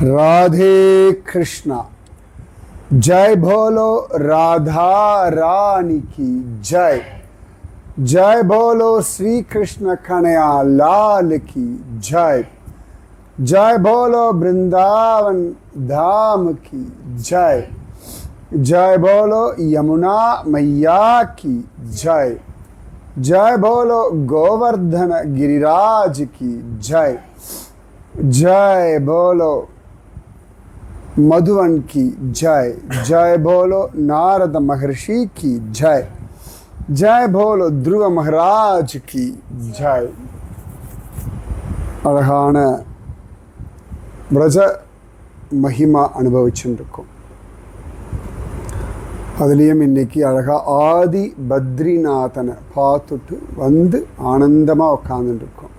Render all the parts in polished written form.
राधे कृष्णा। जय बोलो राधा रानी की जय। जय बोलो श्री कृष्ण कन्हैया लाल की जय। जय बोलो वृंदावन धाम की जय। जय बोलो यमुना मैया की जय। जय बोलो गोवर्धन गिरिराज की जय। जय बोलो मधुवन की जय। जय बोलो नारद महर्षि की जय। जय बोलो ध्रुव महाराज की जय। அழகான பிரஜ மகிமா அனுபவிச்சுருக்கோம். அதுலேயும் இன்னைக்கு அழகா ஆதி பத்ரிநாதனை பார்த்துட்டு வந்து ஆனந்தமாக உட்காந்துருக்கோம்.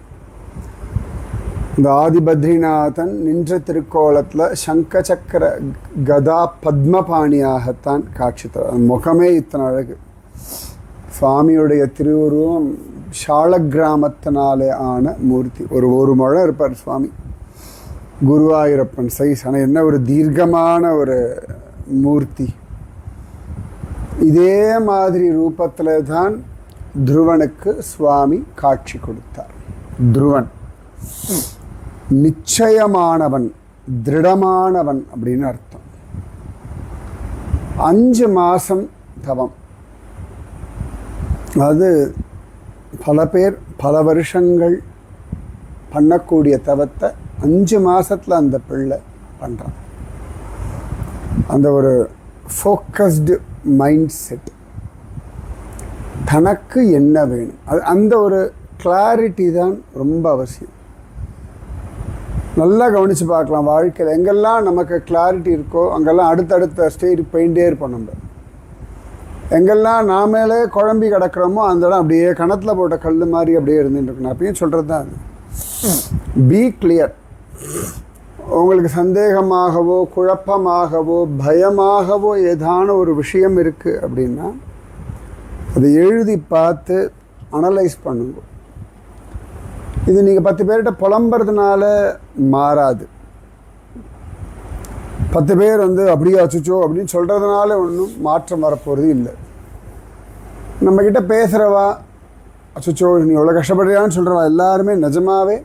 இந்த ஆதி பத்ரிநாதன் நின்ற திருக்கோலத்தில் சங்க சக்கர கதா பத்மபாணியாகத்தான் காட்சி தரும். முகமே இத்தனை அழகு. சுவாமியுடைய திருவுருவம் ஷால கிராமத்தினாலே ஆன மூர்த்தி. ஒரு முழம் இருப்பார் சுவாமி. குருவாயூரப்பன் சைஸ். ஆனால் என்ன ஒரு தீர்க்கமான ஒரு மூர்த்தி. இதே மாதிரி ரூபத்தில் தான் துருவனுக்கு சுவாமி காட்சி கொடுத்தார். துருவன் நிச்சயமானவன், திருடமானவன் அப்படின்னு அர்த்தம். 5 மாதம் தவம். அது பல பேர் பல வருஷங்கள் பண்ணக்கூடிய தவத்தை 5 மாதத்தில் அந்த பிள்ளை பண்ணுறான். அந்த ஒரு ஃபோக்கஸ்டு மைண்ட் செட். தனக்கு என்ன வேணும், அது அந்த ஒரு கிளாரிட்டி தான் ரொம்ப அவசியம். நல்லா கவனித்து பார்க்கலாம். வாழ்க்கையில் எங்கெல்லாம் நமக்கு கிளாரிட்டி இருக்கோ அங்கெல்லாம் அடுத்தடுத்த ஸ்டேஜ் போயிட்டே இருப்போம். நம்ம எங்கெல்லாம் நாமளே குழம்பி கிடக்கிறோமோ அந்த இடம் அப்படியே கணத்தில் போட்ட கல் மாதிரி அப்படியே இருந்துட்டு இருக்கணும். அப்பயும் சொல்கிறது தான் அது. B clear. உங்களுக்கு சந்தேகமாகவோ குழப்பமாகவோ பயமாகவோ ஏதான ஒரு விஷயம் இருக்குது அப்படின்னா அதை எழுதி பார்த்து அனலைஸ் பண்ணுங்க. இது நீங்கள் 10 பேர்கிட்ட புலம்புறதுனால மாறாது. 10 பேர் அப்படியே அச்சுச்சோ அப்படின்னு சொல்கிறதுனால ஒன்றும் மாற்றம் வரப்போகிறது இல்லை. நம்மக்கிட்ட பேசுகிறவா அச்சுச்சோ நீ எவ்வளோ கஷ்டப்படுறியான்னு சொல்கிறவா எல்லாருமே நிஜமாகவே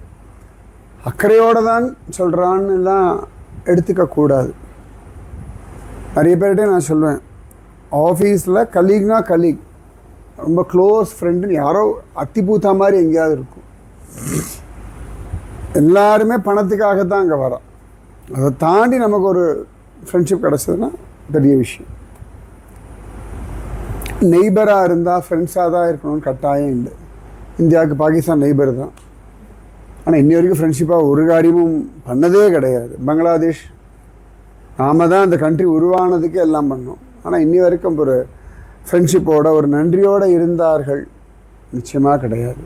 அக்கறையோடு தான் சொல்கிறான்னு தான் எடுத்துக்கக்கூடாது. நிறைய பேர்கிட்ட நான் சொல்லுவேன், ஆஃபீஸில் கலீக்னா கலீக், ரொம்ப க்ளோஸ் ஃப்ரெண்டுன்னு யாரோ அத்திப்பூத்தா மாதிரி எங்கேயாவது இருக்கும். எல்லாருமே பணத்துக்காகத்தான் அங்கே வரோம். அதை தாண்டி நமக்கு ஒரு ஃப்ரெண்ட்ஷிப் கிடச்சதுன்னா பெரிய விஷயம். நெய்பராக இருந்தால் ஃப்ரெண்ட்ஸாக தான் இருக்கணும்னு கட்டாயம் இல்லை. இந்தியாவுக்கு பாகிஸ்தான் நெய்பர் தான். ஆனால் இன்னி வரைக்கும் ஃப்ரெண்ட்ஷிப்பாக ஒரு காரியமும் பண்ணதே கிடையாது. பங்களாதேஷ் நாம தான் அந்த கண்ட்ரி உருவானதுக்கு எல்லாம் பண்ணோம். ஆனால் இன்னி வரைக்கும் ஒரு ஃப்ரெண்ட்ஷிப்போட ஒரு நன்றியோடு இருந்தார்கள் நிச்சயமாக கிடையாது.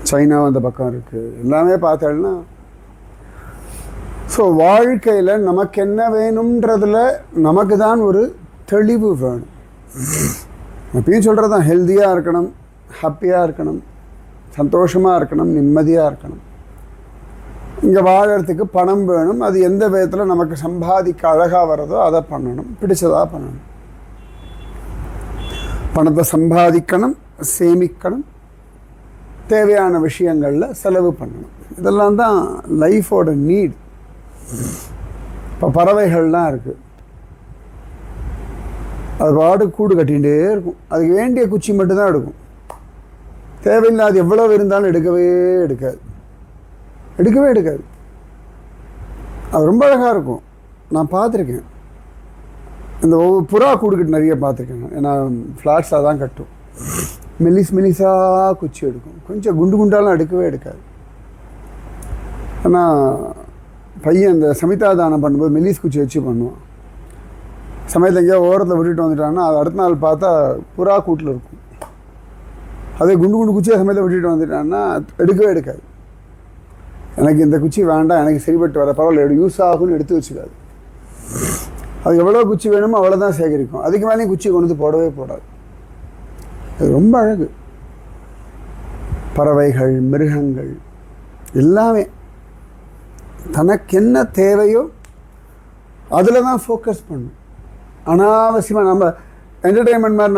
சைனா அந்த பக்கம் இருக்குது. எல்லாமே பார்த்தோன்னா ஸோ வாழ்க்கையில் நமக்கு என்ன வேணுன்றதில் நமக்கு தான் ஒரு தெளிவு வேணும். அப்பயும் சொல்கிறது தான், ஹெல்த்தியாக இருக்கணும், ஹாப்பியாக இருக்கணும், சந்தோஷமாக இருக்கணும், நிம்மதியாக இருக்கணும். இங்கே வாழறதுக்கு பணம் வேணும். அது எந்த விதத்தில் நமக்கு சம்பாதிக்க அழகாக வர்றதோ அதை பண்ணணும், பிடிச்சதாக பண்ணணும். பணத்தை சம்பாதிக்கணும், சேமிக்கணும், தேவையான விஷயங்களில் செலவு பண்ணணும். இதெல்லாம் தான் லைஃபோட நீட். இப்போ பறவைகள்லாம் இருக்குது. அது பாடு கூடு கட்டிகிட்டே இருக்கும். அதுக்கு வேண்டிய குச்சி மட்டும்தான் எடுக்கும். தேவையில்லாது எவ்வளோ இருந்தாலும் எடுக்கவே எடுக்காது. அது ரொம்ப அழகாக இருக்கும். நான் பார்த்துருக்கேன். இந்த புறா கூடுக்கிட்டு நிறைய பார்த்துருக்கேன். ஏன்னா ஃப்ளாட்ஸாக தான் கட்டும். மெலிசாக குச்சி எடுக்கும். கொஞ்சம் குண்டாலாம் எடுக்கவே எடுக்காது. ஆனால் பையன் இந்த சமிதா தானம் பண்ணும்போது மெலிஸ் குச்சி வச்சு பண்ணுவான். சமயத்தில் எங்கேயோ ஓரத்தில் விட்டுட்டு வந்துட்டான்னா அது அடுத்த நாள் பார்த்தா புறா கூட்டில் இருக்கும். அதே குண்டு குச்சியை சமயத்தில் விட்டுட்டு வந்துட்டான்னா எடுக்கவே எடுக்காது. எனக்கு இந்த குச்சி வேண்டாம், எனக்கு சரிபட்டு வர பரவாயில்ல யூஸ் ஆகும்னு எடுத்து வச்சுக்காது. அது எவ்வளோ குச்சி வேணுமோ அவ்வளோதான் சேகரிக்கும். அதுக்கு மேலேயும் குச்சியை கொண்டு வந்து போடவே போடாது. அது ரொம்ப அழகு. பறவைகள், மிருகங்கள் எல்லாமே தனக்கு என்ன தேவையோ அதில் தான் ஃபோக்கஸ் பண்ணும். அனாவசியமாக நம்ம என்டர்டெயின்மெண்ட் மாதிரி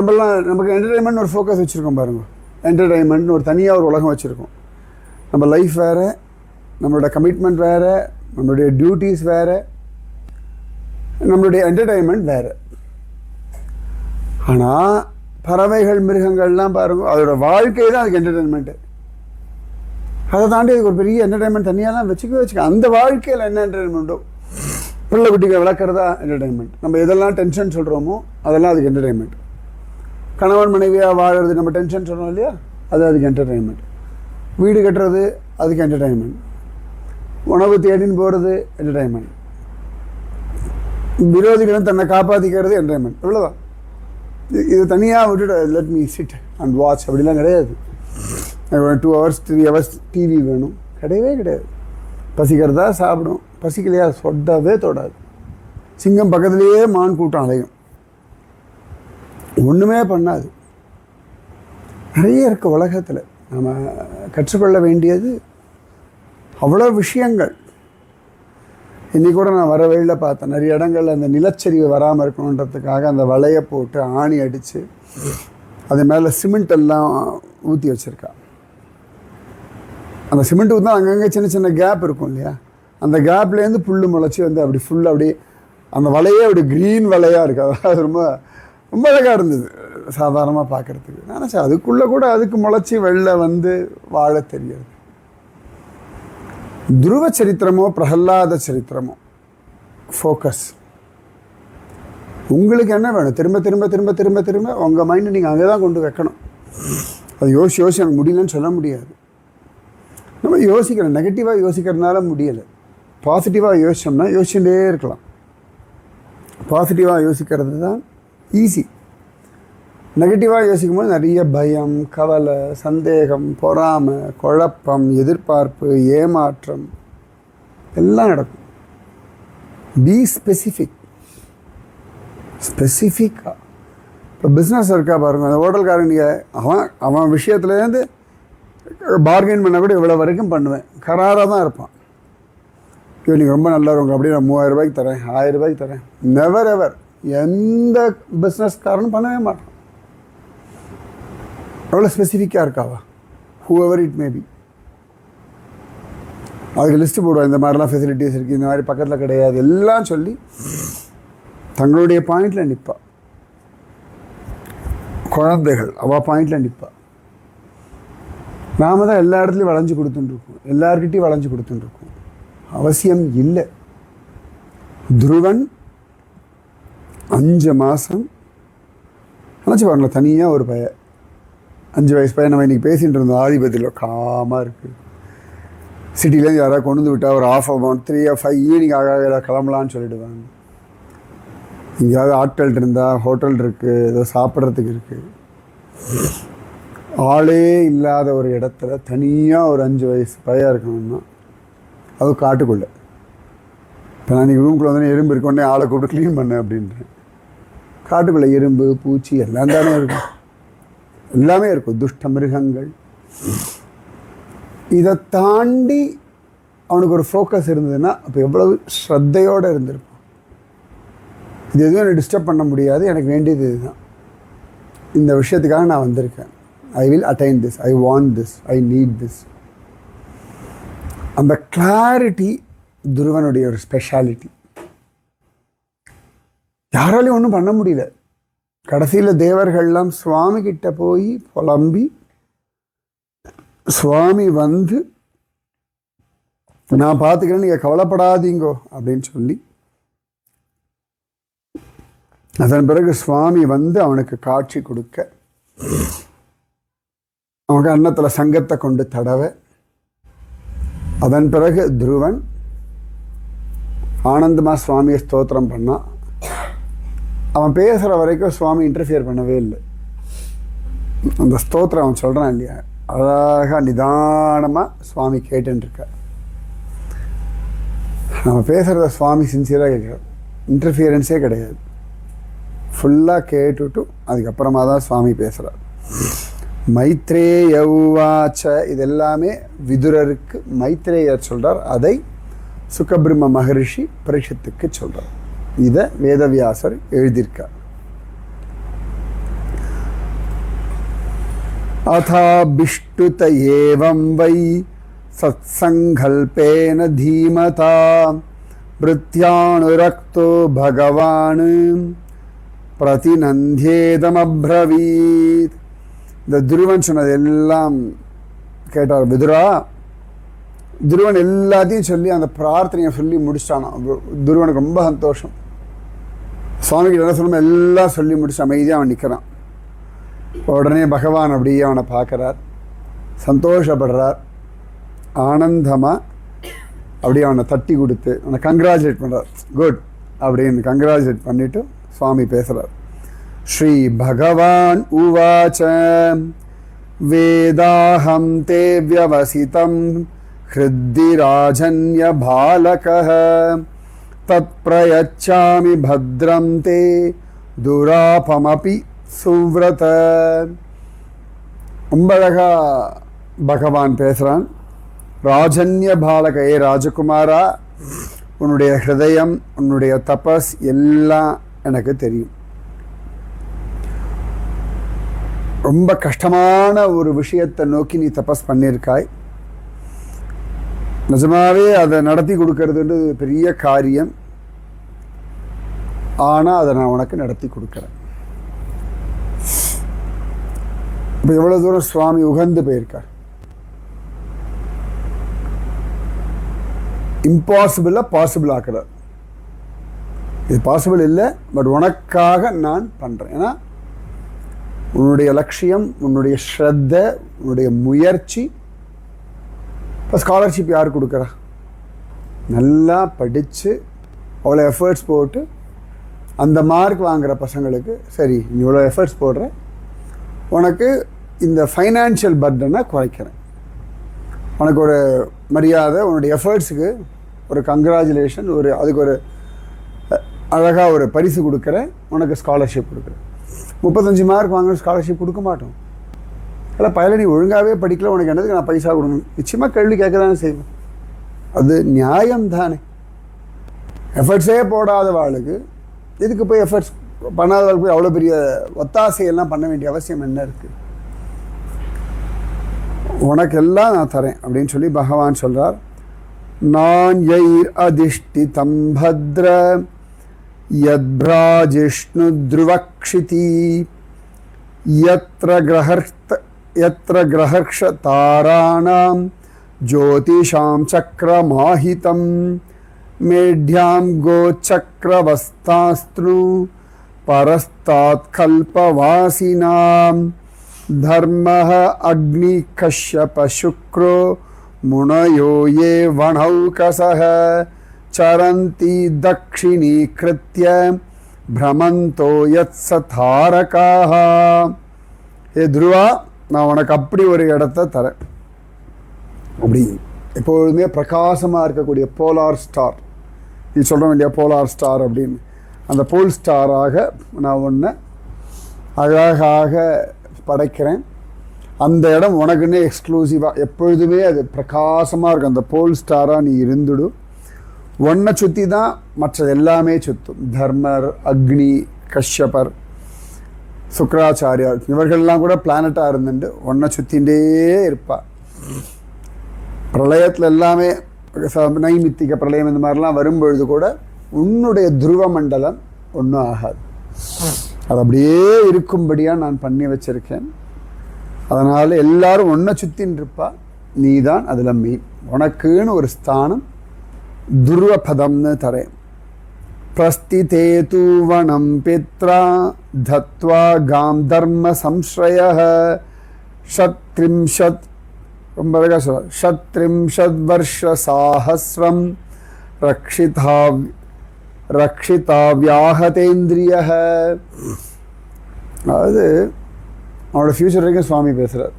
நமக்கு என்டர்டெயின்மெண்ட் ஒரு ஃபோக்கஸ் வச்சுருக்கோம் பாருங்க. என்டர்டெயின்மெண்ட்னு ஒரு தனியாக ஒரு உலகம் வச்சுருக்கோம். நம்ம லைஃப் வேறு, நம்மளோட கமிட்மெண்ட் வேறு, நம்மளுடைய டியூட்டிஸ் வேறு, நம்மளுடைய என்டர்டெயின்மெண்ட் வேறு. ஆனால் பறவைகள் மிருகங்கள்லாம் பாருங்க, அதோட வாழ்க்கை தான் அதுக்கு என்டர்டெயின்மெண்ட்டு. அதை தாண்டி அதுக்கு ஒரு பெரிய என்டர்டெயின்மெண்ட் தனியாலாம் வச்சுக்க அந்த வாழ்க்கையில் என்ன என்டர்டெயின்மெண்ட்டோ, பிள்ளை குட்டிகளை வளர்க்குறதா என்டர்டெயின்மெண்ட். நம்ம எதெல்லாம் டென்ஷன் சொல்கிறோமோ அதெல்லாம் அதுக்கு என்டர்டெயின்மெண்ட். கணவன் மனைவியாக வாழறது நம்ம டென்ஷன் சொல்கிறோம் இல்லையா, அது அதுக்கு என்டர்டெயின்மெண்ட். வீடு கட்டுறது அதுக்கு என்டர்டெயின்மெண்ட். உணவு தேடின்னு போகிறது என்டர்டெயின்மெண்ட். விரோதிகளும் தன்னை காப்பாற்றிக்கிறது என்டர்டெயின்மெண்ட். இவ்வளோதான். இது தனியாக விட்டுட்டு let me sit and watch அப்படிலாம் கிடையாது. 2 hours 3 hours டிவி வேணும் கிடையவே கிடையாது. பசிக்கிறதா சாப்பிடும், பசிக்கலையா சொட்டவே தொடாது. சிங்கம் பக்கத்துலேயே மான் கூட்டம் அலையும், ஒன்றுமே பண்ணாது. நிறைய இருக்குது உலகத்தில். நம்ம கற்றுக்கொள்ள வேண்டியது அவ்வளோ விஷயங்கள். இன்றைக்கி கூட நான் வர வழியில் பார்த்தேன், நிறைய இடங்களில் அந்த நிலச்சரிவு வராமல் இருக்கணுன்றதுக்காக அந்த வலையை போட்டு ஆணி அடித்து அது மேலே சிமெண்ட் எல்லாம் ஊற்றி வச்சுருக்கா. அந்த சிமெண்ட் ஊற்றா அங்கங்கே சின்ன சின்ன கேப் இருக்கும் இல்லையா, அந்த கேப்லேருந்து புல் முளைச்சி வந்து அப்படி ஃபுல்லாக அப்படி அந்த வலையே அப்படி க்ரீன் வலையாக இருக்குது. அது ரொம்ப ரொம்ப அழகாக இருந்தது சாதாரணமாக பார்க்குறதுக்கு. நினச்சேன் அதுக்குள்ளே கூட அதுக்கு முளைச்சி வெளில வந்து வாழ தெரியாது. துருவ சரித்திரமோ பிரகல்லாத சரித்திரமோ ஃபோக்கஸ். உங்களுக்கு என்ன வேணும், திரும்ப திரும்ப திரும்ப திரும்ப திரும்ப உங்கள் மைண்டை நீங்கள் அங்கே தான் கொண்டு வைக்கணும். அது யோசி எனக்கு முடியலன்னு சொல்ல முடியாது. நம்ம யோசிக்கிறோம், நெகட்டிவாக யோசிக்கிறதுனால முடியலை. பாசிட்டிவாக யோசிச்சோம்னா யோசிச்சுட்டே இருக்கலாம். பாசிட்டிவாக யோசிக்கிறது தான் ஈஸி. நெகட்டிவாக யோசிக்கும்போது நிறைய பயம், கவலை, சந்தேகம், பொறாமை, குழப்பம், எதிர்பார்ப்பு, ஏமாற்றம் எல்லாம் நடக்கும். பி ஸ்பெசிஃபிக்காக. இப்போ பிஸ்னஸ் இருக்கா பாருங்கள், அந்த ஹோட்டல்காரன் நீங்கள் அவன் விஷயத்துலேருந்து பார்கெயின் பண்ண கூட இவ்வளோ வரைக்கும் பண்ணுவேன், கராராக தான் இருப்பான். ஐயோ நீங்கள் ரொம்ப நல்லா இருங்க, அப்படியே நான் 3000 ரூபாய்க்கு தரேன், 1000 ரூபாய்க்கு தரேன். நெவர் எவர் எந்த பிஸ்னஸ்காரனும் பண்ணவே மாட்டான். எவ்வளோ ஸ்பெசிஃபிக்காக இருக்காவா, ஹூஎவர் இட் மேபி. அதுக்கு லிஸ்ட்டு போடுவாள், இந்த மாதிரிலாம் ஃபெசிலிட்டிஸ் இருக்குது, இந்த மாதிரி பக்கத்தில் கிடையாது, எல்லாம் சொல்லி தங்களுடைய பாயிண்டில் நிற்பா. குழந்தைகள் அவள் பாயிண்டில் நிற்பா. நாம் தான் எல்லா இடத்துலையும் வளைஞ்சு கொடுத்துட்டுருக்கோம், எல்லார்கிட்டையும் வளைஞ்சு கொடுத்துட்டுருக்கோம். அவசியம் இல்லை. துருவன் 5 மாதம் நினச்சி பாருங்களேன், தனியாக ஒரு பையன், 5 வயசு பையன். நம்ம இன்றைக்கி பேசிகிட்டு இருந்தோம், ஆதிபத்தியில் காமாக இருக்குது. சிட்டிலேருந்து யாராவது கொண்டு வந்து விட்டால் ஒரு ½ hour 3 or 5 ஈவினிங் ஆக கிளம்பலான்னு சொல்லிவிடுவாங்க. எங்கேயாவது ஆட்கள் இருந்தால், ஹோட்டல் இருக்குது, ஏதோ சாப்பிட்றதுக்கு இருக்குது. ஆளே இல்லாத ஒரு இடத்துல தனியாக ஒரு 5 வயசு பையன் இருக்கணும்னா அது காட்டுக்குள்ளே. இப்போ நான் இன்றைக்கி ரூம்குள்ளே வந்து எறும்பு இருக்கோடனே ஆளை கூப்பிட்டு க்ளீன் பண்ணேன் அப்படின்றேன். காட்டுக்குள்ளே எறும்பு, பூச்சி எல்லாம் தானே இருக்கும், எல்லாமே இருக்கும், துஷ்ட மிருகங்கள். இதை தாண்டி அவனுக்கு ஒரு ஃபோக்கஸ் இருந்ததுன்னா அப்போ எவ்வளவு ஸ்ரத்தையோடு இருந்திருக்கும். இது எதுவும் என்னை டிஸ்டர்ப் பண்ண முடியாது, எனக்கு வேண்டியது இதுதான், இந்த விஷயத்துக்காக நான் வந்திருக்கேன், I will attain this, I want this, I need this. அந்த கிளாரிட்டி துருவனுடைய ஒரு ஸ்பெஷாலிட்டி. யாராலையும் ஒன்றும் பண்ண முடியல. கடைசியில் தேவர்கள்லாம் சுவாமி கிட்ட போய் புலம்பி, சுவாமி வந்து நான் பார்த்துக்கிறேன், நீங்கள் கவலைப்படாதீங்கோ அப்படின்னு சொல்லி, அதன் பிறகு சுவாமி வந்து அவனுக்கு காட்சி கொடுக்க, அவனுக்கு அன்னத்தில் சங்கத்தை கொண்டு தடவை, அதன் பிறகு துருவன் ஆனந்தமாக சுவாமியை ஸ்தோத்திரம் பண்ணான். அவன் பேசுகிற வரைக்கும் சுவாமி இன்டர்ஃபியர் பண்ணவே இல்லை. அந்த ஸ்தோத்திரம் அவன் சொல்கிறான் இல்லையா, அழகாக நிதானமாக சுவாமி கேட்டுருக்க. நம்ம பேசுகிறத சுவாமி சின்சியராக கேட்குறார், இன்டர்ஃபியரன்ஸே கிடையாது. ஃபுல்லாக கேட்டுட்டு அதுக்கப்புறமா தான் சுவாமி பேசுகிறார். மைத்ரேய உவாச்ச, இது எல்லாமே விதுரருக்கு மைத்ரேயர் சொல்கிறார். அதை சுகபிரம்ம மகரிஷி பரீட்சித்துக்கு சொல்கிறார். இதை வேதவியாசர் எழுதியிருக்கார். அதாபிஷ்டுத ஏவம் வை சத்சங்கல்பேன தீமதா பிருத்யானுரக்தோ பகவான் பிரதிநந்தியேதமப்ரவீத். இந்த துருவன் சொன்னது எல்லாம் கேட்டார் விதுரா. துருவன் எல்லாத்தையும் சொல்லி அந்த பிரார்த்தனையை சொல்லி முடிச்சிட்டானா. துருவனுக்கு ரொம்ப சந்தோஷம். சுவாமிக்கு என்ன சொல்லணும் எல்லாம் சொல்லி முடிச்சு அமைதியாக அவன் நிற்கிறான். உடனே பகவான் அப்படியே அவனை பார்க்குறார், சந்தோஷப்படுறார், ஆனந்தமாக அப்படியே அவனை தட்டி கொடுத்து அவனை கங்க்ராச்சுலேட் பண்ணுறார். குட் அப்படின்னு கங்க்ராச்சுலேட் பண்ணிவிட்டு சுவாமி பேசுகிறார். ஸ்ரீ பகவான் உவாச்ச வேதாஹம் தே வ்யவசிதம் ஹிருத்தி ராஜன்ய பாலகः தத் பிரயச்சாமி பத்ரம் தே துராபமபி சுவ்ரத. ரொம்ப அழகா பகவான் பேசுகிறான். ராஜன்ய பாலக, ஏ ராஜகுமாரா, உன்னுடைய ஹிருதயம், உன்னுடைய தபஸ் எல்லாம் எனக்கு தெரியும். ரொம்ப கஷ்டமான ஒரு விஷயத்தை நோக்கி நீ தபஸ் பண்ணியிருக்காய். நிஜமாவே அதை நடத்தி கொடுக்கறதுன்றது பெரிய காரியம். ஆனால் அதை நான் உனக்கு நடத்தி கொடுக்குறேன். இப்போ எவ்வளோ தூரம் சுவாமி உகந்து போயிருக்கார். இம்பாசிபிளாக பாசிபிள் ஆக்குறார். இது பாசிபிள் இல்லை, பட் உனக்காக நான் பண்ணுறேன். ஏன்னா உன்னுடைய லட்சியம், உன்னுடைய ஸ்ரத்த, உன்னுடைய முயற்சி. இப்போ ஸ்காலர்ஷிப் யார் கொடுக்குறா? நல்லா படித்து அவ்வளோ எஃபர்ட்ஸ் போட்டு அந்த மார்க் வாங்குகிற பசங்களுக்கு, சரி நீ இவ்வளோ எஃபர்ட்ஸ் போடுற, உனக்கு இந்த ஃபைனான்ஷியல் பர்டனை குறைக்கிறேன், உனக்கு ஒரு மரியாதை, உன்னுடைய எஃபர்ட்ஸுக்கு ஒரு கங்க்ராச்சுலேஷன், அதுக்கு ஒரு அழகாக ஒரு பரிசு கொடுக்குறேன், உனக்கு ஸ்காலர்ஷிப் கொடுக்குறேன். 35 மார்க் வாங்குற ஸ்காலர்ஷிப் கொடுக்க மாட்டோம். இல்லை பயல நீ ஒழுங்காகவே படிக்கல, உனக்கு என்னதுக்கு நான் பைசா கொடுக்கணும்? நிச்சயமாக கேள்வி கேட்க தானே செய்வேன். அது நியாயம் தானே. எஃபர்ட்ஸே போடாத வாழ்க்கு இதுக்கு போய் எஃபர்ட்ஸ் பண்ணாதவர்களுக்கு போய் அவ்வளோ பெரிய ஒத்தாசையெல்லாம் பண்ண வேண்டிய அவசியம் என்ன இருக்குது? உனக்கெல்லாம் நான் தரேன் அப்படின்னு சொல்லி பகவான் சொல்கிறார். நான் யைர் அதிஷ்டிதம் பத்ர யத்ராஜிஷ்ணு த்ருவக்ஷிதி யத்ர கிரஹர்ஷ தாராணாம் ஜோதிஷாம் சக்ரமாஹிதம் மேட்யாம் கோச்சக்ரவஸ்தாஸ்து பரஸ்தாத் கல்பவாசினாம் தர்மஹ அக்னி கஷ்யப சுக்ரோ முனயோ ஏ வணௌகசஹ சரந்தி தக்ஷிணீக்ருத்ய பிரமந்தோ யத்ஸ தாரகாஹ. ஏ துருவா, நான் உனக்கு அப்படி ஒரு இடத்த தரேன். அப்படி எப்பொழுதுமே பிரகாசமாக இருக்கக்கூடிய போலார் ஸ்டார், இது சொல்கிறோம் இல்லையா, போலார் ஸ்டார் அப்படின்னு, அந்த போல் ஸ்டாராக நான் ஒன்று அழகாக படைக்கிறேன். அந்த இடம் உனக்குன்னே எக்ஸ்க்ளூசிவாக எப்பொழுதுமே அது பிரகாசமாக இருக்கும். அந்த போல் ஸ்டாராக நீ இருந்துடும். ஒன்றை சுற்றி தான் மற்றது எல்லாமே சுற்றும். தர்மர், அக்னி, கஷ்யபர், சுக்கராச்சாரியார் இவர்கள்லாம் கூட பிளானட்டாக இருந்துட்டு ஒன்றை சுற்றிகிட்டே இருப்பா. பிரளயத்தில் எல்லாமே நைமித்திக பிரளயம் இந்த மாதிரிலாம் வரும்பொழுது கூட உன்னுடைய துருவ மண்டலம் ஒன்றும் ஆகாது. அது அப்படியே இருக்கும்படியாக நான் பண்ணி வச்சுருக்கேன். அதனால் எல்லாரும் ஒன்றை சுற்றின்னு இருப்பா. நீ தான் அதில் மெயின். உனக்குன்னு ஒரு ஸ்தானம் துருவபதம்னு தரேன். பிரஸ்திதே தூ வனம் பித்ரா தத்வா காம் தர்ம சம்ஸ்ரயः ஷத்ரிம்ஷத், ரொம்ப அழகாக சொல்வார், ஷத்ரிம்ஷத் வருஷ சாஹஸ்ரம் ரக்ஷிதாவ்யாஹதேந்திரியः. அதாவது அவனோட ஃப்யூச்சர் வரைக்கும் சுவாமி பேசுகிறார்.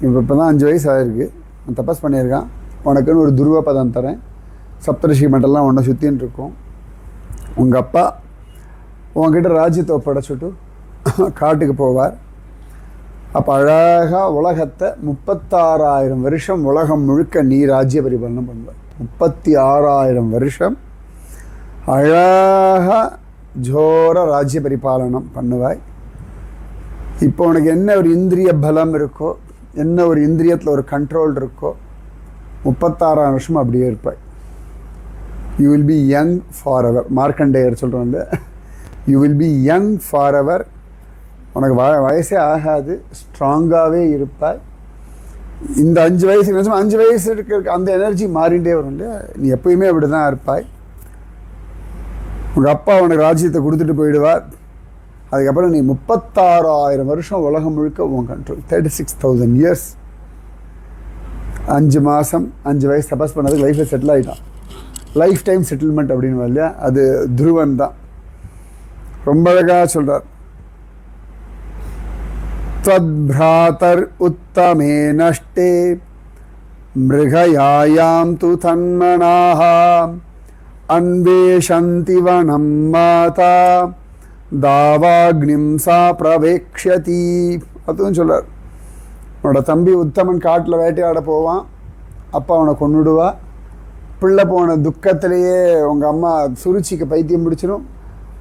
இப்போ தான் 5 வயசு ஆகிருக்கு, அவன் தபஸ் பண்ணியிருக்கான். உனக்குன்னு ஒரு துருவபதம் தரேன். சப்தரிஷி மண்டலம் ஒன்றை சுற்றின்னு இருக்கும். உங்கள் அப்பா உங்ககிட்ட ராஜ்யத்தை ஒப்படைச்சிட்டு காட்டுக்கு போவார். அப்போ அழகாக உலகத்தை 36,000 வருஷம் உலகம் முழுக்க நீ ராஜ்ய பரிபாலனம் பண்ணுவார். 36,000 வருஷம் அழகாக ஜோர ராஜ்ய பரிபாலனம் பண்ணுவாய். இப்போ உனக்கு என்ன ஒரு இந்திரிய பலம் இருக்கோ, என்ன ஒரு இந்திரியத்தில் ஒரு கண்ட்ரோல் இருக்கோ, 36,000 வருஷம் அப்படியே இருப்பாய். You will be young forever. Markandeyar சொல்கிறோம்ல, you will be young forever. உனக்கு வயசே ஆகாது, ஸ்ட்ராங்காகவே இருப்பாய். இந்த 5 வயசு 5 வயசு இருக்க அந்த எனர்ஜி மாறிண்டே வரும் இல்லையா, நீ எப்பயுமே அப்படி தான் இருப்பாய். உங்கள் அப்பா உனக்கு ராஜ்யத்தை கொடுத்துட்டு போயிடுவார். அதுக்கப்புறம் நீ 36,000 வருஷம் உலகம் முழுக்க உன் கண்ட்ரோல். 36,000 இயர்ஸ். 5 மாதம் 5 வயசு தபஸ் பண்ணதுக்கு லைஃப்பில் செட்டில் ஆகிட்டான். லைஃப் டைம் செட்டில்மெண்ட் அப்படின்னு இல்லையா, அது துருவன் தான். ரொம்ப அழகாக சொல்கிறார். त्वद्भ्रातर् उत्तमे नष्टे मृगयायां तु तन्मनाः अन्वेषन्ति वनं माता दावाग्निं सा प्रवेक्ष्यति. அதுவும் சொல்றார். உன்னோட தம்பி உத்தமன் காட்டில் வேட்டையாட போவான், அப்பா அவனை கொன்னுடுவா. பிள்ளை போன துக்கத்திலேயே உங்கள் அம்மா சுருச்சிக்கு பைத்தியம் பிடிச்சிடும்.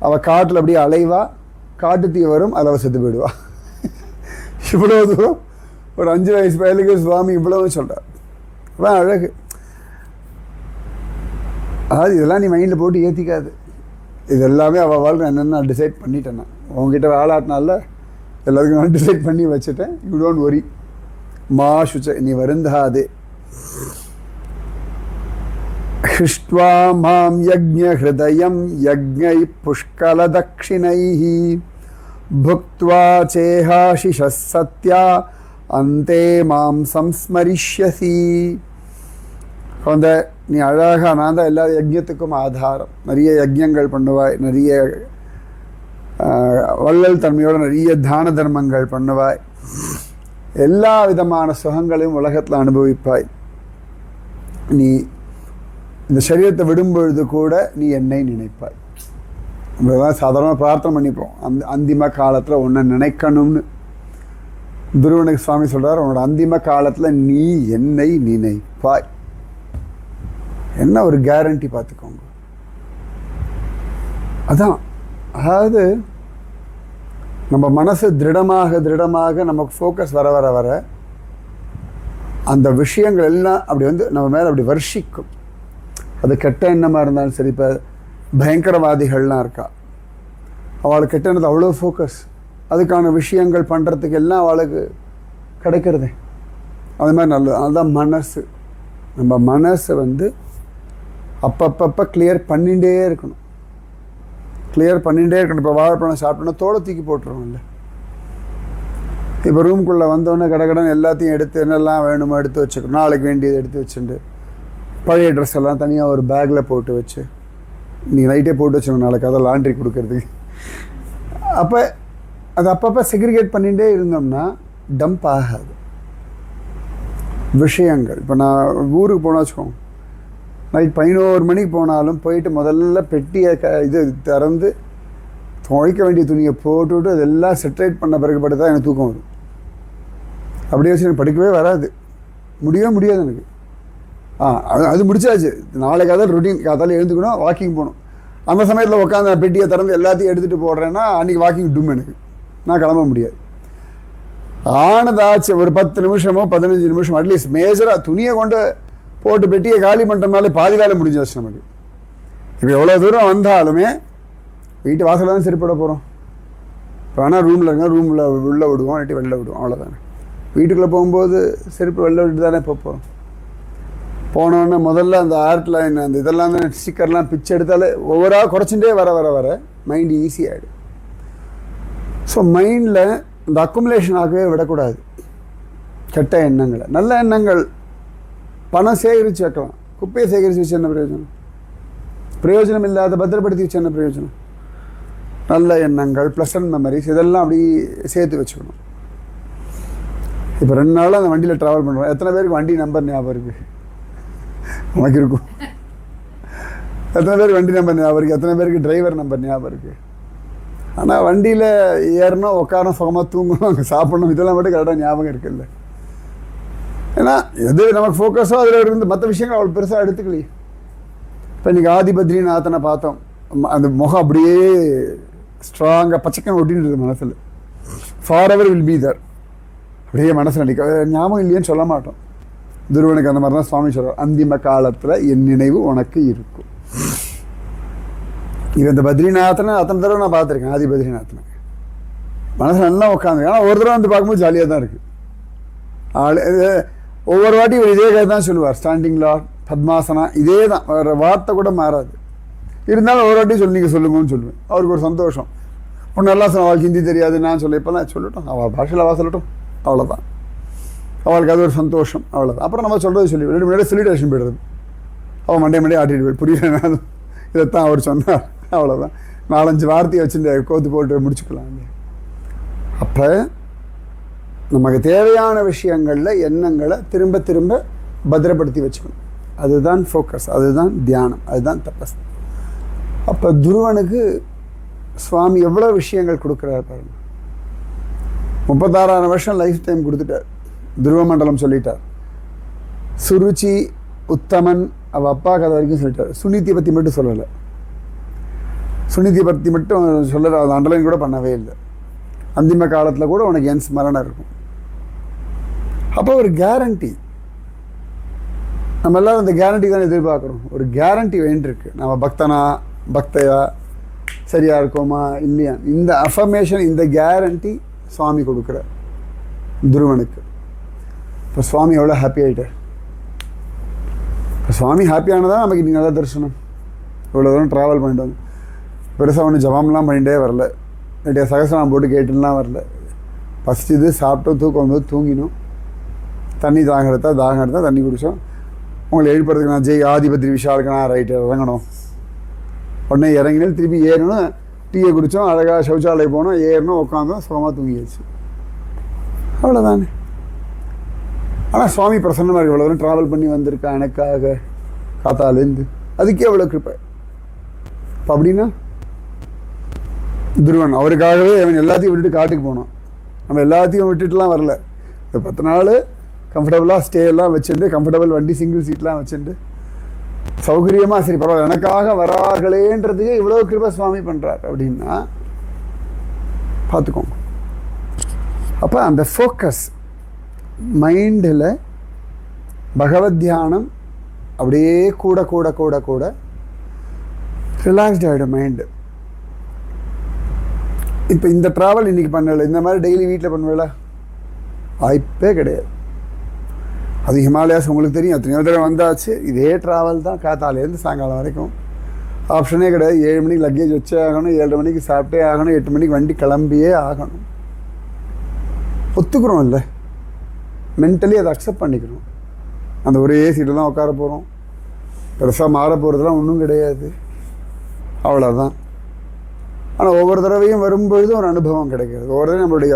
அவள் காட்டில் அப்படியே அலைவா, காட்டு தீ வரும், அதில் அவள் செத்து போயிடுவா. இவ்வளோ தூரம் ஒரு 5 வயசு பயலுக்கு சுவாமி இவ்வளவு சொல்கிறார். அதான் அழகு. அதாவது இதெல்லாம் நீ மைண்டில் போட்டு ஏற்றிக்காது. இது எல்லாமே அவள் வாழ்க்கை என்னென்னு நான் டிசைட் பண்ணிட்டேன். நான் உங்ககிட்ட ஆளாட்டினால எல்லாத்துக்கும் நான் டிசைட் பண்ணி வச்சுட்டேன். You don't worry. மா சுச்ச, நீ வருந்தாதே. ஹிஷ்ட்வா மாம் யஜ்ஞ ஹிருதயம் யஜ்ஞை புஷ்கல தக்ஷிணைஹி புக்த்வா சேஹாஷிஷ சத்யா அந்தே மாம் சம்ஸ்மரிஷ்யசி. அந்த நீ அழகாக, நான் தான் எல்லா யஜ்ஞத்துக்கும் ஆதாரம். நிறைய யஜ்ஞங்கள் பண்ணுவாய், நிறைய வள்ளல் தன்மையோடு நிறைய தான தர்மங்கள் பண்ணுவாய், எல்லா விதமான சுகங்களையும் உலகத்தில் அனுபவிப்பாய். நீ இந்த சரீரத்தை விடும்பொழுது கூட நீ என்னை நினைப்பாய். நம்மளதான் சாதாரணமாக பிரார்த்தனை பண்ணிப்போம், அந்த அந்திம காலத்தில் உன்னை நினைக்கணும்னு. துருவனுக்கு சுவாமி சொல்கிறார், உன்னோட அந்திம காலத்தில் நீ என்னை நினைப்பாய். என்ன ஒரு கேரண்டி பார்த்துக்கோங்க. அதான், அதாவது நம்ம மனசு திருடமாக நமக்கு ஃபோக்கஸ் வர வர வர அந்த விஷயங்கள் எல்லாம் அப்படி நம்ம மேலே அப்படி வர்ஷிக்கும். அது கெட்ட எண்ணமாக இருந்தாலும் சரி. இப்போ பயங்கரவாதிகள்லாம் இருக்கா, அவளுக்கு கெட்ட எண்ணது அவ்வளோ ஃபோக்கஸ், அதுக்கான விஷயங்கள் பண்ணுறதுக்கு எல்லாம் அவளுக்கு கிடைக்கிறதே. அது மாதிரி நல்லது. அதுதான் மனசு. நம்ம மனசை அப்பப்போ கிளியர் பண்ணிகிட்டே இருக்கணும். இப்போ வாழைப்பழம் சாப்பிட்டோன்னா தோலை தூக்கி போட்டுருவோம்ல. இப்போ ரூம்குள்ளே வந்தோடனே கடகடன்னு எல்லாத்தையும் எடுத்து என்னெல்லாம் வேணுமோ எடுத்து வச்சுக்கணும். நாளைக்கு வேண்டியது எடுத்து வச்சுட்டு பழைய ட்ரெஸ் எல்லாம் தனியாக ஒரு பேக்கில் போட்டு வச்சு நீங்கள் நைட்டே போட்டு வச்சுக்கணும், நாளைக்கு அதை லாண்ட்ரி கொடுக்கறதுக்கு. அப்போ அது அப்பப்போ செக்ரிகேட் பண்ணிகிட்டே இருந்தோம்னா டம்ப் ஆகாது விஷயங்கள். இப்போ நான் ஊருக்கு போனால் வச்சுக்கோங்க, நைட் 11 மணிக்கு போனாலும் போயிட்டு முதல்ல பெட்டியை இது திறந்து துவைக்க வேண்டிய துணியை போட்டுவிட்டு அதெல்லாம் செட்ரேட் பண்ண பிறகு பட்டு தான் எனக்கு தூக்கம் வரும். அப்படியே வச்சு எனக்கு படிக்கவே வராது, முடியாது எனக்கு. அது முடிச்சாச்சு. நாளைக்கு அதான் ரொட்டீன். காத்தால எழுந்துக்கணும், வாக்கிங் போகணும். அந்த சமயத்தில் உட்காந்து நான் பெட்டியை திறந்து எல்லாத்தையும் எடுத்துகிட்டு போடுறேன்னா அன்றைக்கி வாக்கிங் டும் எனக்கு, நான் கிளம்ப முடியாது. ஆனதாச்சு ஒரு 10 நிமிஷமோ 15 நிமிஷம் அட்லீஸ்ட் மேஜராக துணியை கொண்டு போட்டு பெட்டியை காலி பண்ணுறதுனாலே பாதி வேலை முடிஞ்சாச்சு நமக்கு. இப்போ எவ்வளோ தூரம் வந்தாலுமே வீட்டு வாசலில் தான் செருப்பிட போகிறோம். இப்போ ஆனால் ரூமில் இருங்க, ரூமில் உள்ளே விடுவோம், இல்லாட்டி வெளில விடுவோம், அவ்வளோதானே. வீட்டுக்குள்ளே போகும்போது செருப்பு வெளில விட்டு தானே போகிறோம். போனோடனே முதல்ல அந்த ஆர்ட் லைன் அந்த இதெல்லாம் தான் ஸ்டிக்கர்லாம் பிச்சு எடுத்தாலே ஒவ்வொரு குறைச்சுட்டே வர மைண்டு ஈஸி ஆகிடும். ஸோ மைண்டில் இந்த அக்குமுலேஷன் ஆகவே விடக்கூடாது கெட்ட எண்ணங்களை. நல்ல எண்ணங்கள் பணம் சேகரித்து வைக்கலாம், குப்பையை சேகரித்து வச்சு என்ன பிரயோஜனம்? பிரயோஜனம் இல்லாத பத்திரப்படுத்தி வச்சு என்ன பிரயோஜனம்? நல்ல எண்ணங்கள், ப்ளசன்ட் மெமரிஸ் இதெல்லாம் அப்படி சேர்த்து வச்சுக்கணும். இப்போ 2 நாளாக அந்த வண்டியில் ட்ராவல் பண்ணுறோம். எத்தனை பேருக்கு வண்டி நம்பர் ஞாபகம் இருக்குது? உனக்கு இருக்கும். எத்தனை பேருக்கு வண்டி நம்பர் ஞாபகம் இருக்குது? எத்தனை பேருக்கு டிரைவர் நம்பர் ஞாபகம் இருக்குது? ஆனால் வண்டியில் ஏறணும், உட்காரணும், சுகமாக தூங்கணும், அங்கே சாப்பிடணும், இதெல்லாம் மட்டும் கரெக்டாக ஞாபகம் இருக்குல்ல. ஏன்னா எது நமக்கு ஃபோக்கஸோ அதில் இருந்து மற்ற விஷயங்கள் அவள் பெருசாக எடுத்துக்கலையே. இப்போ இன்றைக்கி ஆதி பத்ரிநாதனை பார்த்தோம், அந்த முகம் அப்படியே ஸ்ட்ராங்காக பச்சைக்கன் ஒட்டின்னு மனசில், ஃபார் எவர் வில் பி தர், அப்படியே மனசில் நினைக்க ஞாபகம் இல்லையேன்னு சொல்ல மாட்டோம். துருவனுக்கு அந்த மாதிரி தான் சுவாமி சொல்கிறார், அந்திம காலத்தில் என் நினைவு உனக்கு இருக்கும். இது இந்த பத்ரிநாதனை அத்தனை தடவை நான் பார்த்துருக்கேன். ஆதி பத்ரிநாதனை மனசில் நல்லா உட்காந்து, ஆனால் ஒரு தடவை வந்து பார்க்கும்போது ஜாலியாக தான் இருக்குது. ஒவ்வொரு வாட்டி இதே கதை தான் சொல்லுவார், ஸ்டாண்டிங் லார்ட், பத்மாசனா, இதே தான், வேறு வார்த்தை கூட மாறாது. இருந்தாலும் ஒரு வாட்டி நீங்கள் சொல்லுங்கன்னு சொல்லுவேன். அவருக்கு ஒரு சந்தோஷம். ஒன்று நல்லா சொன்ன, அவளுக்கு ஹிந்தி தெரியாது, நான் சொல்ல இப்போல்லாம் சொல்லட்டும், அவள் பாஷையில் அவள் சொல்லட்டும், அவ்வளோதான். அவளுக்கு அது ஒரு சந்தோஷம், அவ்வளோதான். அப்புறம் நம்ம சொல்கிறது சொல்லி முன்னாடி சொல்லிட்டேஷன் போய்டுறது, அவள் மண்டே ஆட்டிட்டு போய் புரியல, இதைத்தான் அவர் சொன்னார், அவ்வளோதான். 4-5 வார்த்தையை வச்சுட்டு கோத்து போட்டு முடிச்சுக்கலாம். அப்போ நமக்கு தேவையான விஷயங்களில் எண்ணங்களை திரும்ப திரும்ப பத்திரப்படுத்தி வச்சுக்கணும். அதுதான் ஃபோக்கஸ், அதுதான் தியானம், அதுதான் தபஸ். அப்போ துருவனுக்கு சுவாமி எவ்வளோ விஷயங்கள் கொடுக்குறாரு பாருங்க. 36,000 வருஷம் லைஃப் டைம் கொடுத்துட்டார். துருவ மண்டலம் சொல்லிட்டார். சுருச்சி, உத்தமன், அவள் அப்பா கதை வரைக்கும் சொல்லிட்டார். சுனிதியை பற்றி மட்டும் சொல்லலை. சுனிதியை பற்றி மட்டும் சொல்லலை, அதை அண்டர்லைன் கூட பண்ணவே இல்லை. அந்திம காலத்தில் கூட உனக்கு என் ஸ்மரணம் இருக்கும். அப்போ ஒரு கேரண்டி, நம்ம எல்லோரும் அந்த கேரண்டி தான் எதிர்பார்க்குறோம். ஒரு கேரண்டி வேண்டியிருக்கு, நம்ம பக்தனா பக்தையா சரியாக இருக்கோமா இல்லையா, இந்த அஃபர்மேஷன், இந்த கேரண்டி சுவாமி கொடுக்குற துருவனுக்கு. இப்போ சுவாமி எவ்வளோ ஹாப்பி ஆகிட்டார். இப்போ சுவாமி ஹாப்பியானதான் நமக்கு இன்றைக்கி நல்லா தரிசனம். இவ்வளோ தூரம் ட்ராவல் பண்ணிட்டு வந்து பெருசாக ஒன்றும் ஜபம்லாம் பண்ணிகிட்டே வரல, நிறைய சகசனம் போட்டு கேட்டுலாம் வரல. பசிச்சுது, சாப்பிட்டோம், தூக்கம் வந்தது, தூங்கினோம், தண்ணி தாகம் எடுத்தா தண்ணி குடித்தோம். உங்களை எழுப்புறதுக்கு நான் ஜெய் ஆதிபத்ரி விஷாலுக்குனா ரைட்டு இறங்கணும். உடனே இறங்கினேன், திருப்பி ஏறணும், டீயை குடித்தோம், அழகாக சௌச்சாலயம் போனோம், ஏறணும், உட்காந்தோம், சுகமாக தூங்கியாச்சு, அவ்வளோதானே. ஆனால் சுவாமி பிரசன்னமாக இருக்கு, இவ்வளோ தூரம் ட்ராவல் பண்ணி வந்திருக்கா எனக்காக காத்தாலேருந்து, அதுக்கே அவ்வளோ கிருப்பை. இப்போ அப்படின்னா துருவன் அவருக்காகவே அவன் எல்லாத்தையும் விட்டுட்டு காட்டுக்கு போனோம். நம்ம எல்லாத்தையும் விட்டுட்டுலாம் வரல. இந்த 10 நாள் கம்ஃபர்டபுளாக ஸ்டே எல்லாம் வச்சுட்டு, கம்ஃபர்டபுள் வண்டி சிங்கிள் சீட்லாம் வச்சுட்டு சௌகரியமாக, சரி பரவாயில்ல எனக்காக வரார்களேன்றதுக்கே இவ்வளோ கிருபை சுவாமி பண்ணுறார் அப்படின்னா பார்த்துக்கோங்க. அப்போ அந்த ஃபோக்கஸ் மைண்டில் பகவத் தியானம் அப்படியே கூட கூட கூட கூட ரிலாக்ஸ்ட் ஆகிடும் மைண்டு. இப்போ இந்த ட்ராவல் இன்றைக்கி பண்ணல, இந்த மாதிரி டெய்லி வீட்டில் பண்ணுவேல, வாய்ப்பே கிடையாது. அது ஹிமாலயாஸ் உங்களுக்கு தெரியும், எத்தனையோ தடவை வந்தாச்சு. இதே ட்ராவல் தான் காத்தாலேருந்து சாயங்காலம் வரைக்கும், ஆப்ஷனே கிடையாது. 7 மணிக்கு லக்கேஜ் வச்சே ஆகணும், 7:30 மணிக்கு சாப்பிட்டே ஆகணும், 8 மணிக்கு வண்டி கிளம்பியே ஆகணும். ஒத்துக்கிறோம் இல்லை, மென்டலி அதை அக்செப்ட் பண்ணிக்கணும். அந்த ஒரே சீட்டில் தான் உட்கார போகிறோம், பெருசாக மாற போகிறதுலாம் ஒன்றும் கிடையாது, அவ்வளோதான். ஆனால் ஒவ்வொரு தடவையும் வரும்பொழுது ஒரு அனுபவம் கிடைக்கிறது. ஒவ்வொரு தடவை நம்மளுடைய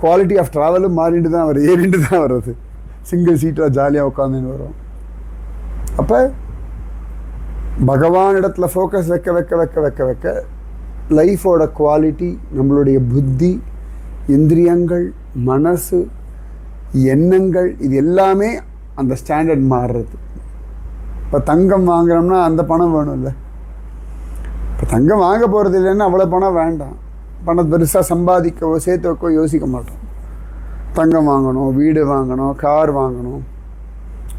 குவாலிட்டி ஆஃப் ட்ராவலும் மாறிட்டு தான் வருது, ஏறிட்டு தான் வருது. சிங்கிள் சீட்டில் ஜாலியாக உட்காந்துன்னு வரும். அப்போ பகவானிடத்தில் ஃபோக்கஸ் வைக்க வைக்க வைக்க வைக்க வைக்க லைஃபோட குவாலிட்டி, நம்மளுடைய புத்தி, இந்திரியங்கள், மனசு, எண்ணங்கள், இது எல்லாமே அந்த ஸ்டாண்டர்ட் மாறுறது. இப்போ தங்கம் வாங்குறோம்னா அந்த பணம் வேணும் இல்லை. இப்போ தங்கம் வாங்க போகிறது இல்லைன்னா அவ்வளோ பணம் வேண்டாம். பணம் பெருசாக சம்பாதிக்கவோ சேர்த்து வைக்கவோ யோசிக்க மாட்டோம். தங்கம் வாங்கணும், வீடு வாங்கணும், கார் வாங்கணும்,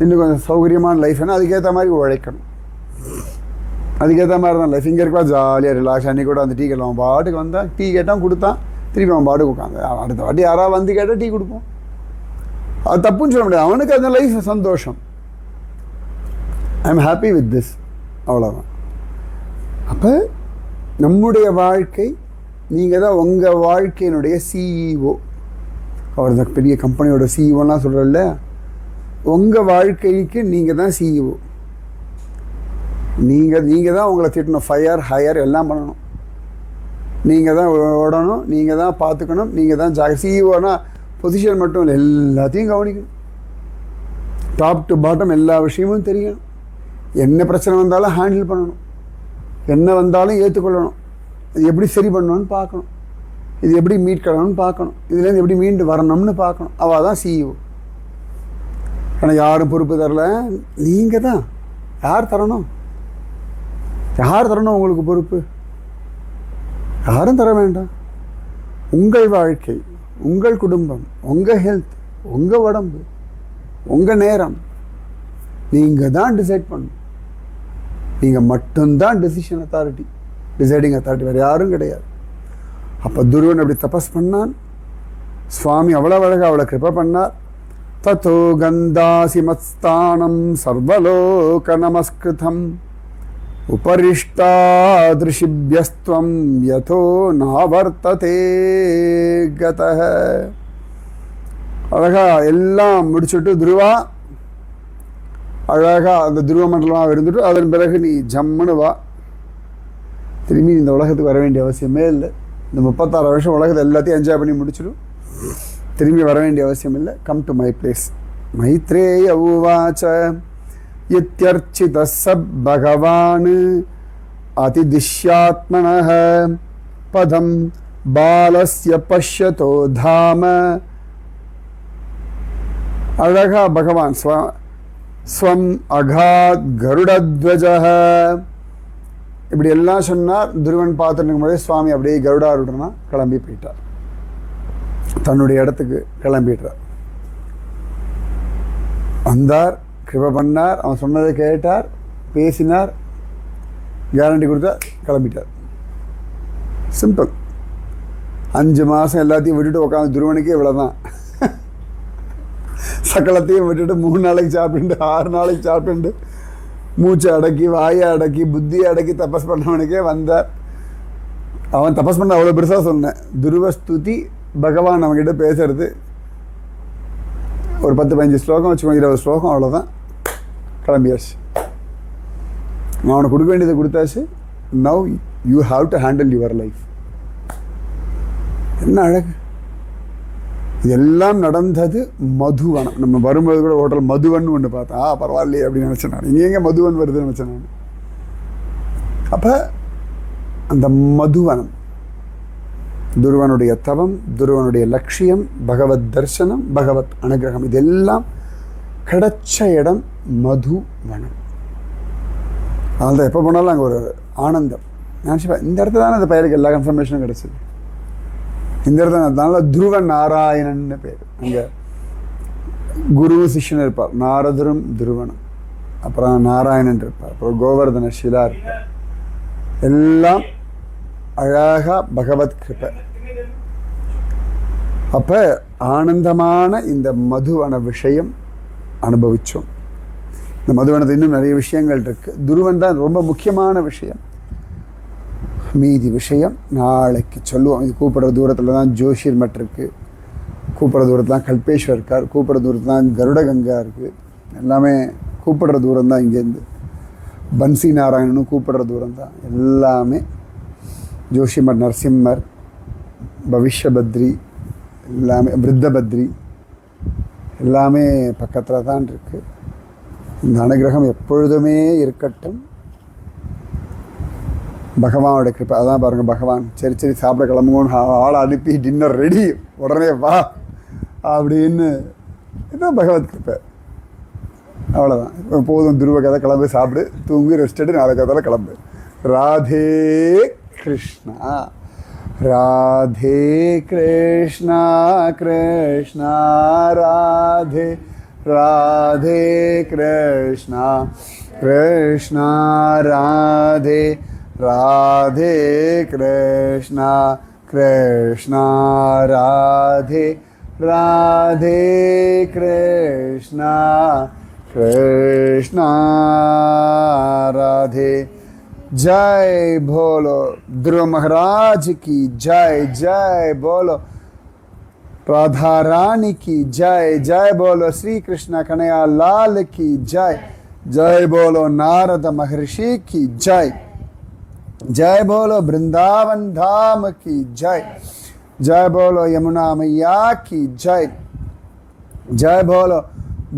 இன்னும் கொஞ்சம் சௌகரியமான லைஃப்னா அதுக்கேற்ற மாதிரி உழைக்கணும். அதுக்கேற்ற மாதிரி தான் லைஃப். இங்கே இருக்கா ஜாலியாக ரிலாக்ஸ். அன்றைக்கி கூட அந்த டீ கேட்கலாம், அவன் பாட்டுக்கு வந்தான், டீ கேட்டான் கொடுத்தான், திருப்பி அவன் பாட்டுக்கு உட்காந்து. அடுத்த வாட்டி யாராவது வந்து கேட்டால் டீ கொடுப்போம், அது தப்புன்னு சொல்ல முடியாது. அவனுக்கு அந்த லைஃப் சந்தோஷம். I am happy with this, அவ்வளோதான். அப்போ நம்முடைய வாழ்க்கை, நீங்கள் தான் உங்கள் வாழ்க்கையினுடைய சிஇஓ. அவர் இந்த பெரிய கம்பெனியோட சிஇஓலாம் சொல்கிறல்ல, உங்கள் வாழ்க்கைக்கு நீங்கள் தான் சிஇஓ. நீங்கள் தான் உங்களை திட்டணும், ஃபயர் ஹையர் எல்லாம் பண்ணணும். நீங்கள் தான் ஓடணும், நீங்கள் தான் பார்த்துக்கணும், நீங்கள் தான் சிஇஓனா பொசிஷன் மட்டும் இல்லை, எல்லாத்தையும் கவனிக்கணும். டாப் டு பாட்டம் எல்லா விஷயமும் தெரியணும். என்ன பிரச்சனை வந்தாலும் ஹேண்டில் பண்ணணும், என்ன வந்தாலும் ஏற்றுக்கொள்ளணும், இது எப்படி சரி பண்ணணும்னு பார்க்கணும், இது எப்படி மீட் பண்ணணும்னு பார்க்கணும், இதுலேருந்து எப்படி மீண்டு வரணும்னு பார்க்கணும். அவள் தான் சிஇஓ. ஆனால் யாரும் பொறுப்பு தரல. நீங்கள் தான். யார் தரணும்? யார் தரணும் உங்களுக்கு பொறுப்பு? யாரும் தர வேண்டாம். உங்கள் வாழ்க்கை, உங்கள் குடும்பம், உங்கள் ஹெல்த், உங்கள் உடம்பு, உங்கள் நேரம் நீங்கள் தான் டிசைட் பண்ணணும். நீங்கள் மட்டும்தான் டிசிஷன் அத்தாரிட்டி, டிசைடிங் அத்தாரிட்டி, வேறு யாரும் கிடையாது. அப்போ துருவன் அப்படி தபஸ் பண்ணான். சுவாமி அவ்வளோ அழகாக அவளை கிருபை பண்ணார். ததோ கந்தாசி மத்ஸ்தானம் சர்வலோக நமஸ்கிருதம் உபரிஷ்டாதிருஷிபியஸ்துவம் யதோ நாவர்த்ததே கதஹ. அழகா எல்லாம் முடிச்சுட்டு துருவா அழகா அந்த துருவ மண்டலமாக இருந்துட்டு அதன் பிறகு நீ ஜம்முன்னு வா. திரும்பி இந்த உலகத்துக்கு வர வேண்டிய அவசியமே இல்லை. இந்த 36 வருஷம் உலகத்தை எல்லாத்தையும் என்ஜாய் பண்ணி முடிச்சிடும். திரும்பி வர வேண்டிய அவசியம் இல்லை. Come to my place. Maitreya உவாச்ச இத்யர்ச்சித சப் பகவான் அதிதிஷ்யாத்மனஹ பதம் பாலஸ்ய பஷ்யதோ தாம. அழகா பகவான் ஸ்வம் அகாத் கருடத்வஜஹ இப்படி எல்லாம் சொன்னார். துருவன் பார்த்துட்டு இருக்கும்போதே சுவாமி அப்படியே கருடாருடனா கிளம்பி போயிட்டார். தன்னுடைய இடத்துக்கு கிளம்பிடுறார். வந்தார், கிருபை பண்ணார், அவன் சொன்னதை கேட்டார், பேசினார், கேரண்டி கொடுத்தார், கிளம்பிட்டார். சிம்பிள். 5 மாதம் எல்லாத்தையும் விட்டுட்டு உட்காந்து துருவனுக்கே இவ்வளோதான். சக்கலத்தையும் விட்டுட்டு 3 நாளைக்கு சாப்பிட்டு 6 நாளைக்கு சாப்பிட்டு மூச்சை அடக்கி வாயை அடக்கி புத்தியை அடக்கி தபஸ் பண்ணவனுக்கே வந்தார். அவன் தபஸ் பண்ண அவ்வளோ பெருசாக சொன்னேன். துருவஸ்துதி பகவான் அவன்கிட்ட பேசுறது ஒரு 10-15 ஸ்லோகம் வச்சுக்கோங்க, 20 ஸ்லோகம், அவ்வளோதான். கிளம்பியாச்சு. நான் அவனுக்கு கொடுக்க வேண்டியதை கொடுத்தாச்சு. Now you have to handle your life. என்ன அழகு! இதெல்லாம் நடந்தது மதுவனம். நம்ம வரும்போது கூட ஹோட்டல் மதுவன் ஒன்று பார்த்தேன். பரவாயில்லையே அப்படின்னு நினச்சேன் நான். இங்கே எங்கே மதுவன் வருதுன்னு நினச்சேன் நான். அப்போ அந்த மதுவனம், துருவனுடைய தவம், துருவனுடைய லட்சியம், பகவத் தர்சனம், பகவத் அனுகிரகம், இதெல்லாம் கிடைச்ச இடம் மதுவனம். அதனால்தான் எப்போ போனாலும் அங்கே ஒரு ஆனந்தம். நினச்சிப்பேன், இந்த இடத்துல தானே அந்த பெயருக்கு எல்லா கன்ஃபர்மேஷனும் கிடச்சிது. இந்த இடத்துல அதனால துருவ நாராயணன்னு பேர். அங்கே குரு சிஷ்யன் இருப்பார், நாரதரும் துருவனும். அப்புறம் நாராயணன் இருப்பார், அப்புறம் கோவர்தன ஷிலா இருப்பார். எல்லாம் அழகா பகவத் கிருபை. அப்போ ஆனந்தமான இந்த மதுவன விஷயம் அனுபவித்தோம். இந்த மதுவனத்தில் இன்னும் நிறைய விஷயங்கள் இருக்குது. துருவன் தான் ரொம்ப முக்கியமான விஷயம். மீதி விஷயம் நாளைக்கு சொல்லுவோம். இது கூப்பிட்ற தூரத்தில் தான் ஜோஷிர் மட் இருக்குது, கூப்பிட்ற தூரத்தில் தான் கல்பேஸ்வர் இருக்கார், கூப்பிட்ற தூரத்தில் தான் கருடகங்கா இருக்குது. எல்லாமே கூப்பிட்ற தூரம் தான். இங்கேருந்து பன்சி நாராயணனும் கூப்பிட்ற தூரம் தான். எல்லாமே ஜோஷிமர், நரசிம்மர், பவிஷ்யபத்ரி, எல்லாமே விருத்தபத்ரி, எல்லாமே பக்கத்தில் தான் இருக்குது. இந்த அனுகிரகம் எப்பொழுதுமே இருக்கட்டும். பகவானோட கிருப்பை. அதான் பாருங்கள், பகவான் சரி சரி சாப்பிட கிளம்புங்கன்னு ஆளை அனுப்பி டின்னர் ரெடி, உடனே வா அப்படின்னு. இதுதான் பகவத் கிருப்பை. அவ்வளோதான். போதும், துருவ கதை, கிளம்பு, சாப்பிடு, தூங்கி, ரெஸ்ட் எடு, நாளை கதையில் கிளம்பு. ராதே கிருஷ்ணா, ராதே கிருஷ்ணா, கிருஷ்ணா ராதே, ராதே கிருஷ்ணா, கிருஷ்ணா ராதே, ராதே கிருஷ்ணா, கிருஷ்ணா ராதே, ராதே கிருஷ்ணா, கிருஷ்ணா ராதே. जय बोलो ध्रुव महाराज की जय, जय बोलो राधा रानी की जय, जय बोलो श्री कृष्ण कन्हैया लाल की जय, जय बोलो नारद महर्षि की जय, जय बोलो वृंदावन धाम की जय, जय बोलो यमुना मैया की जय, जय बोलो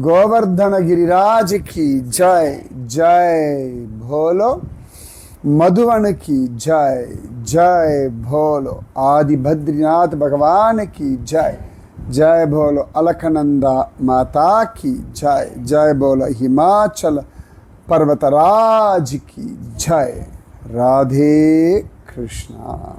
गोवर्धन गिरिराज की जय, जय बोलो मधुवन की जय, जय बोलो आदि बद्रीनाथ भगवान की जय, जय बोलो अलकनंदा माता की जय। जय बोलो हिमाचल पर्वतराज की जय। राधे कृष्णा।